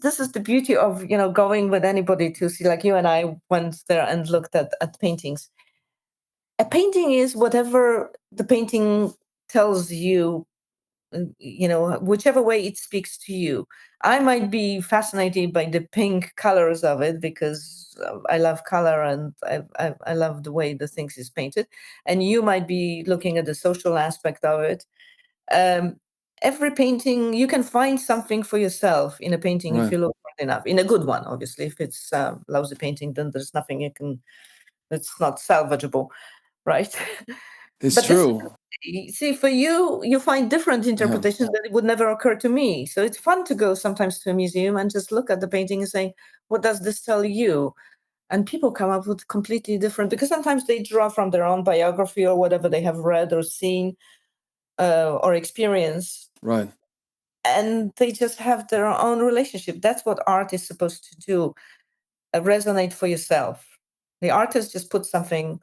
this is the beauty of going with anybody to see, like you and I went there and looked at paintings. A painting is whatever the painting tells you, whichever way it speaks to you. I might be fascinated by the pink colors of it because I love color, and I love the way the things is painted. And you might be looking at the social aspect of it. um, every painting, you can find something for yourself in a painting if Right. you look hard enough. In a good one, obviously. If it's lousy painting, then there's nothing you can. It's not salvageable, right? It's But this, true. see, for you, you find different Yeah. interpretations that it would never occur to me. So it's fun to go sometimes to a museum and just look at the painting and say, what does this tell you? And people come up with completely different, because sometimes they draw from their own biography or whatever they have read or seen or experienced, Right. and they just have their own relationship. That's what art is supposed to do, resonate for yourself. The artist just puts something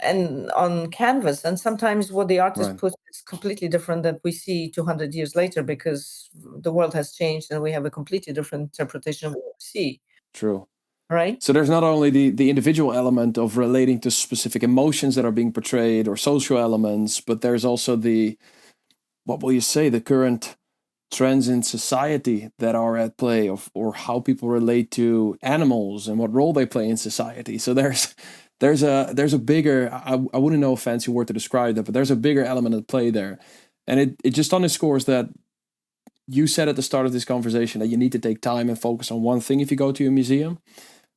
and on canvas, and sometimes what the artist Right. puts is completely different than we see 200 years later, because the world has changed and we have a completely different interpretation of what we see, True. right? So there's not only the individual element of relating to specific emotions that are being portrayed or social elements, but there's also what will you say, the current trends in society that are at play, or how people relate to animals and what role they play in society. So there's a bigger, I wouldn't know a fancy word to describe that, but there's a bigger element at play there. And it just underscores that you said at the start of this conversation that you need to take time and focus on one thing if you go to a museum,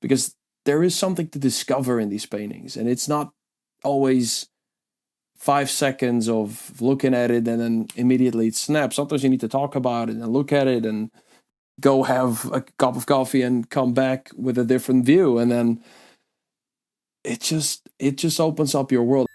because there is something to discover in these paintings, and it's not always 5 seconds of looking at it and then immediately it snaps. Sometimes you need to talk about it and look at it and go have a cup of coffee and come back with a different view, and then it just opens up your world.